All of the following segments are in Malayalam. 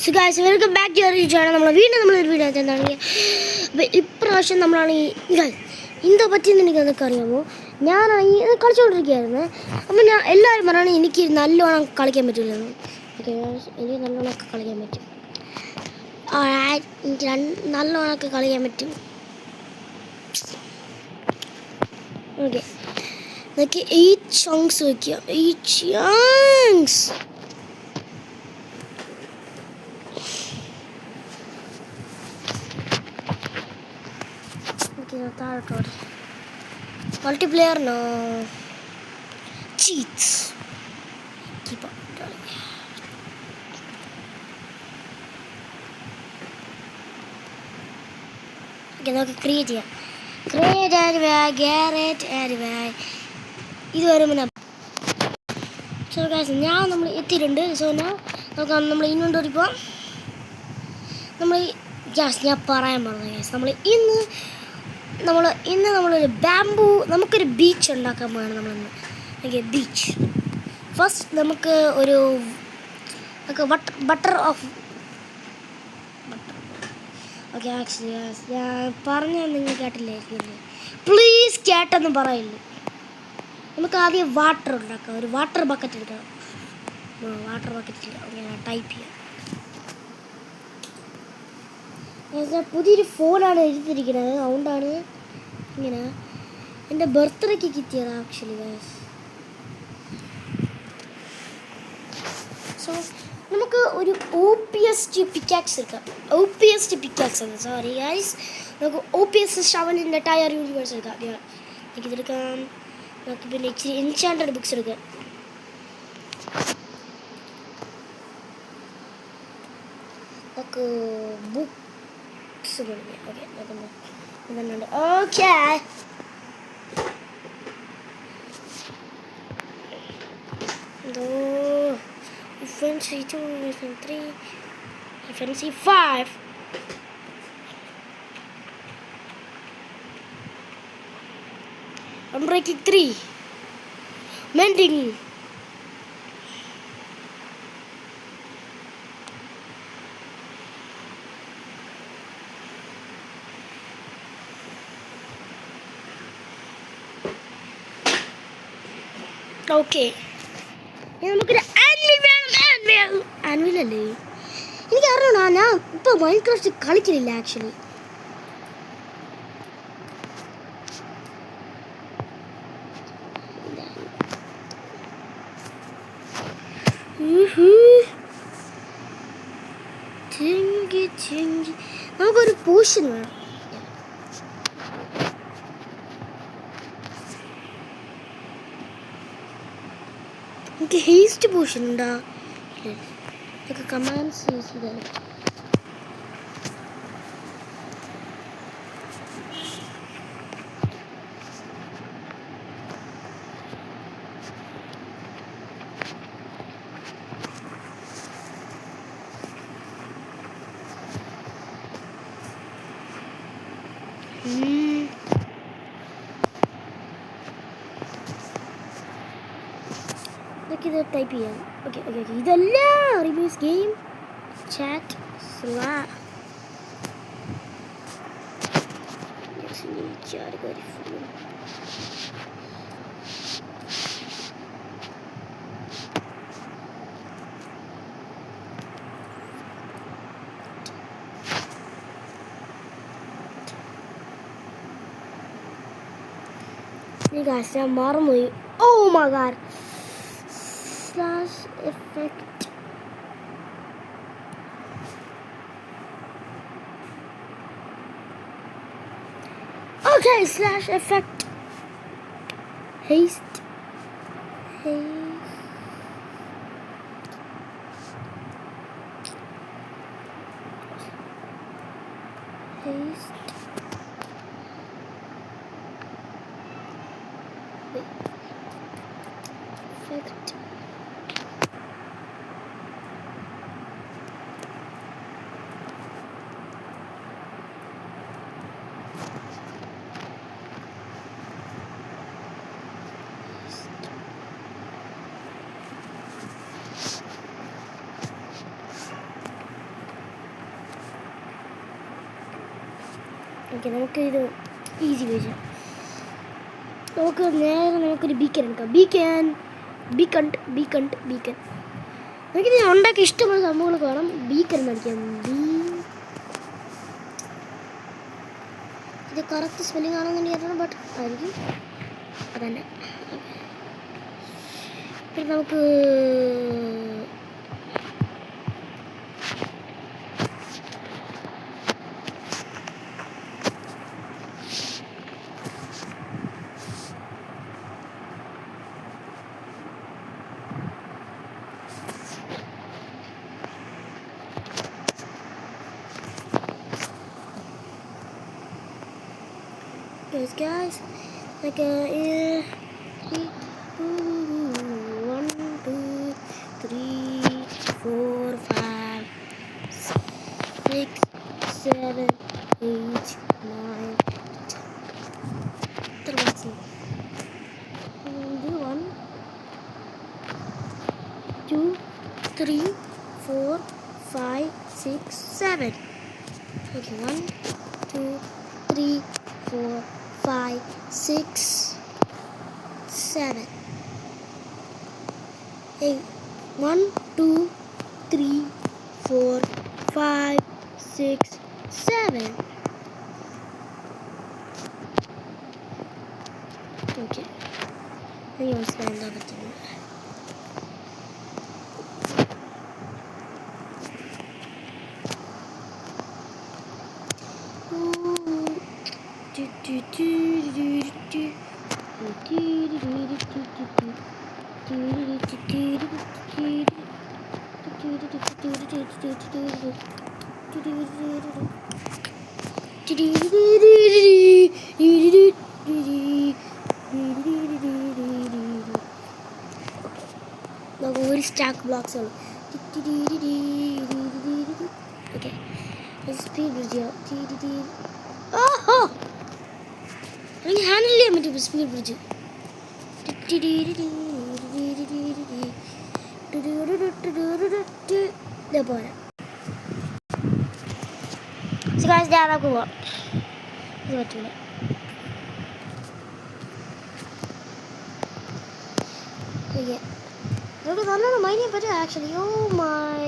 So guys welcome back to your channel. നമ്മളൊരു വീഡിയോ എന്താണെങ്കിൽ അപ്പോൾ ഇപ്രാവശ്യം നമ്മളാണ് എന്താ പറ്റിയെന്ന് എനിക്ക് അതൊക്കെ അറിയാമോ. ഞാനാണെങ്കിൽ കളിച്ചുകൊണ്ടിരിക്കുകയായിരുന്നു. അപ്പോൾ എല്ലാവരും പറയാണ് എനിക്ക് നല്ലോണം കളിക്കാൻ പറ്റില്ലെന്ന്. ഓക്കെ, എനിക്ക് നല്ലോണമൊക്കെ കളിക്കാൻ പറ്റും. എനിക്ക് നല്ലോണമൊക്കെ കളിക്കാൻ പറ്റും. ഓക്കെ, എനിക്ക് 8 ചങ്ക്സ് വയ്ക്കുക. 8 chunks. Multiplayer no cheats. Keep up, darling. Okay, നമുക്ക് ക്രിയേറ്റ് ചെയ്യാം. ക്രിയേറ്റ് ആൻഡ് ഗാരറ്റ് ആൻഡ് ഇത് വരുമ്പോൾ സോ ഗൈസ് നമ്മൾ എത്തിയിട്ടുണ്ട്. സോ നമുക്ക് നമ്മൾ ഇൻവെന്ററി പോകാം. ഞാൻ പറയാൻ പറഞ്ഞു ഗൈസ്, ഇന്ന് നമ്മളൊരു ബാംബു, നമുക്കൊരു ബീച്ച് ഉണ്ടാക്കാൻ പോവാണ് നമ്മളിന്ന്. ഓക്കെ, ബീച്ച് ഫസ്റ്റ് നമുക്ക് ബട്ടർ ഓക്കെ. ആക്ച്വലി ഞാൻ പറഞ്ഞാൽ നിങ്ങൾ കേട്ടില്ലായിരിക്കും. പ്ലീസ് കേട്ടെന്ന് പറയില്ലേ. നമുക്ക് ആദ്യം വാട്ടർ ഉണ്ടാക്കാം. ഒരു വാട്ടർ ബക്കറ്റ് എടുക്കാം. വാട്ടർ ബക്കറ്റ് ഞാൻ ടൈപ്പ് ചെയ്യാം. പുതിയൊരു ഫോണാണ് എടുത്തിരിക്കുന്നത്, അതുകൊണ്ടാണ് ഇങ്ങനെ. എൻ്റെ ബർത്ത്ഡേക്ക് കിട്ടിയത് ആക്ച്വലി ഗൈസ്. സോ നമുക്ക് ഒരു OPST പിക്കാക്സ് എടുക്കാം. OPST പിക്കാക്സ് ആണ്, സോറി ഗൈസ്. നമുക്ക് OPS ഷവലിൻ്റെ ടയർ യൂണിവേഴ്സ് എടുക്കാം. എനിക്കിതെടുക്കാം. നമുക്ക് പിന്നെ ഇച്ചിരി എൻചാൻറ്റഡ് ബുക്സ് എടുക്കാം. നമുക്ക് ബുക്സ് കൊടുക്കാം. ഓക്കെ, നോക്കുന്നുണ്ട്. Okay, Fancy 2, Fancy 3, Fancy 5. I'm breaking 3. Mending. Okay. നമുക്കൊരു ആൻവിലല്ലേ. എനിക്കറിയണോ, ഞാൻ ഇപ്പോൾ മൈൻക്രാഫ്റ്റ് കളിക്കുന്നില്ല ആക്ച്വലി. നമുക്കൊരു പോഷൻ വേണം. എനിക്ക് ഹേസ്റ്റ് പോഷൻ ഉണ്ടോ? ഇതൊക്കെ കമാൻഡ്സ് യൂസ് ചെയ്താൽ ഇത് ടൈപ്പ് ചെയ്യാം. ഓക്കെ, ഇതല്ല റിവ്യൂസ് ഗെയിം ചാറ്റ് ഞാൻ മറന്നുപോയി. Oh my god. Effect. Okay, /effect. Haste. Effect. Okay, നമുക്കിത് ഈസി പേജ്. നമുക്ക് നേരെ നമുക്കൊരു ബീക്കൻ എടുക്കാം. ബീക്കൺ എനിക്കിത് ഉണ്ടാക്കി ഇഷ്ടമുള്ള സംഭവങ്ങൾ കാണാം. ബീക്കൺ മേടിക്കാം. ഇത് കറക്റ്റ് സ്പെല്ലിംഗ് ആണെന്ന് അറിയണം, ബട്ട് ആയിരിക്കും അതന്നെ. പിന്നെ നമുക്ക് guys, like 1 2 3 4 5 6 7 8 9 10. 1 2 3 4 5 6 7. Okay, 1 2 3 4 5 6 7 8. 1 2 3 4 5 6 7. Okay, ഇനി മനസ്സിലായി എന്താ പറ്റുന്നത്. ഒരു സ്റ്റാക്ക് ബ്ലോക്സ് ആണ്. Okay, speed bridge. ഓഹോ, എനിക്ക് ഹാൻഡിൽ ചെയ്യാൻ പറ്റും സ്പീഡ് ബ്രിഡ്ജ്. ഇതേപോലെ ഞാനൊക്കെ പോവാം. ഇത് പറ്റില്ല. ഓക്കെ, നമുക്ക് നല്ലോണം മൈൻ ചെയ്യാൻ പറ്റും ആക്ച്വലി. ഓ മൈ,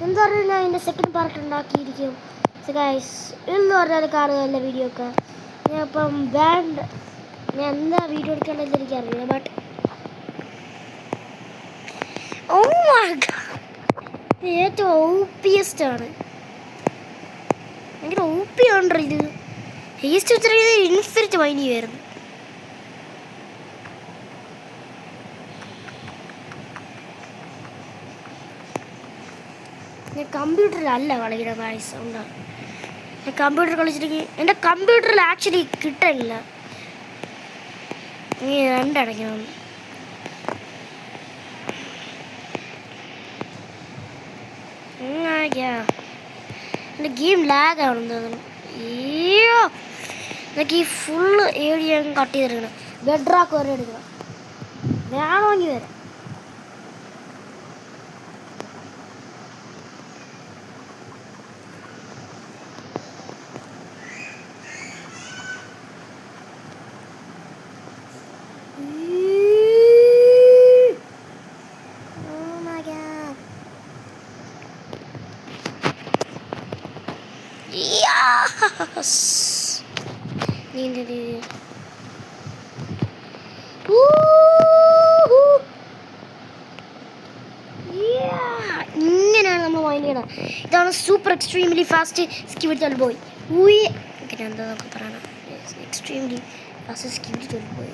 എന്താ പറയുക, ഞാൻ എൻ്റെ സെക്കൻഡ് പാർട്ട് ഉണ്ടാക്കിയിരിക്കും. ഗൈസ് എന്ന് പറഞ്ഞാൽ കാണുക എല്ലാ വീഡിയോ ഒക്കെ. ഞാൻ ഇപ്പം ഞാൻ എന്താ വീഡിയോ എടുക്കേണ്ടതെന്ന് എനിക്കറിയില്ല, ബട്ട് ഓ മൈ ഗോഡ്, ഏറ്റവും ഓപ്പിയസ്റ്റ് ആണ്. ഭയങ്കര ഓപ്പിയാണോ ഇത്. ഹേസ്റ്റ് വെച്ചിട്ട് ഇൻഫിനിറ്റ് മൈൻ ചെയ്യുമായിരുന്നു. ഞാൻ കമ്പ്യൂട്ടറിലല്ല കളിക്കുന്നത് ഗൈസ്. ഉണ്ടാകും ഞാൻ കമ്പ്യൂട്ടർ കളിച്ചിട്ടുണ്ടെങ്കിൽ എൻ്റെ കമ്പ്യൂട്ടറിൽ ആക്ച്വലി കിട്ടില്ല. നീ രണ്ടടയ്ക്കണം. എൻ്റെ ഗെയിം ലാഗ് ആണെന്ന് തോന്നുന്നു. അയ്യോ, എനിക്ക് ഈ ഫുള്ള് ഏരിയ കട്ട് ചെയ്തെടുക്കണം. ബെഡ്റോക്ക് വരെ എടുക്കണം. വേണമെങ്കിൽ വരാം. ഇങ്ങനെയാണ് നമ്മൾ മൈൻഡ് ചെയ്യണം. ഇതാണ് super extremely fast squid boy. Okay, എന്താ നമുക്ക് പറയണം. Extremely fast squid boy.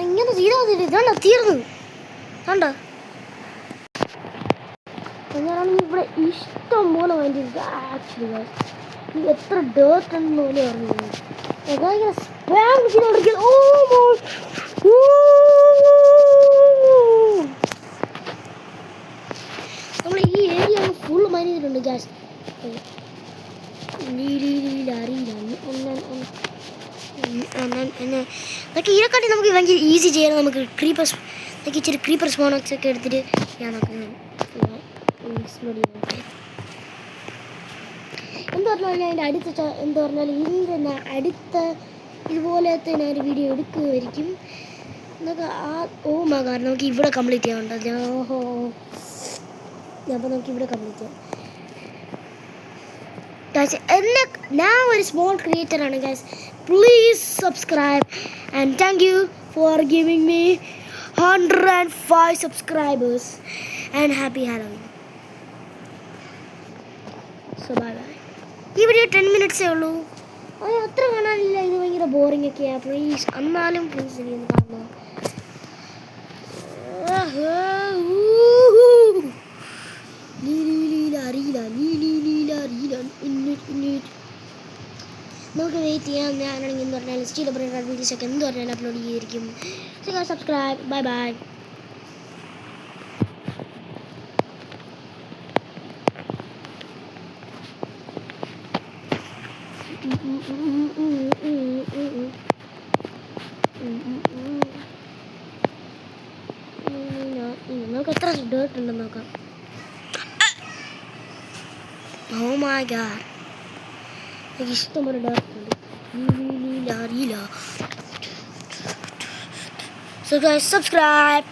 ഇങ്ങനെ ചെയ്താൽ മതി. ഇതാണോ തീർന്നു കണ്ടോ. ഞാനാണെങ്കിൽ ഇവിടെ ഇഷ്ടം പോലെ മൈൻഡ് ചെയ്തത്. ആക്ച്വലി എത്ര ഡേർട്ട് ഉണ്ടെന്ന് പോലെ അറിഞ്ഞു. ഇങ്ങനെ സ്പാം ചെയ്തോണ്ടിരിക്കുന്നത്. നമ്മൾ ഈ ഏരിയ ഫുൾ മൈൻഡ് ചെയ്തിട്ടുണ്ട് ഗ്യാസ്. ഈ രീതിയിൽ അറിയില്ല. അതൊക്കെ ഇതിനെക്കാട്ടി നമുക്ക് ഭയങ്കര ഈസി ചെയ്യാൻ നമുക്ക് ക്രീപ്പേഴ്സ് ഇതൊക്കെ ഇച്ചിരി ക്രീപ്പർ സ്പോണൊക്കെ ഒക്കെ എടുത്തിട്ട് ഞാൻ നോക്കുന്നത് എന്ത് പറഞ്ഞാലും അതിൻ്റെ അടുത്ത എന്ത് പറഞ്ഞാലും ഇതിൽ തന്നെ അടുത്ത ഇതുപോലത്തെ ഞാൻ ഒരു വീഡിയോ എടുക്കുമായിരിക്കും എന്നൊക്കെ കാരണം നമുക്ക് ഇവിടെ കംപ്ലീറ്റ് ചെയ്യാനുണ്ട് ഓഹോ അപ്പോൾ നമുക്ക് ഇവിടെ കംപ്ലീറ്റ് ചെയ്യാം ഗൈസ് ഞാൻ ഒരു സ്മോൾ ക്രിയേറ്ററാണ് guys please subscribe and thank you for giving me 105 subscribers and happy Halloween so bye bye ഈ വീഡിയോ 10 മിനിറ്റ്സേ ഉള്ളൂ അത് അത്ര കാണാനില്ല ഇത് ഭയങ്കര ബോറിംഗ് ഒക്കെയാണ് പ്ലീസ് എന്നാലും പ്ലീസ് എനിക്കൊന്ന് കാണുക നമുക്ക് വെയിറ്റ് ചെയ്യാം ഞാനാണെങ്കിൽ എന്ന് പറഞ്ഞാൽ സ്റ്റീൽ ബ്രേഡ് വീഡിയോസൊക്കെ എന്ത് പറഞ്ഞാലും അപ്ലോഡ് ചെയ്തിരിക്കും സബ്സ്ക്രൈബ് ബൈ ബൈ നമുക്ക് എത്ര ഡേർട്ട് ഉണ്ടെന്ന് നോക്കാം ഓ മൈ ഗാഡ് എനിക്ക് ഇഷ്ടംപോലെ ഡേർട്ട് ഉണ്ട് അറിയില്ല സോ ഗൈസ് സബ്സ്ക്രൈബ്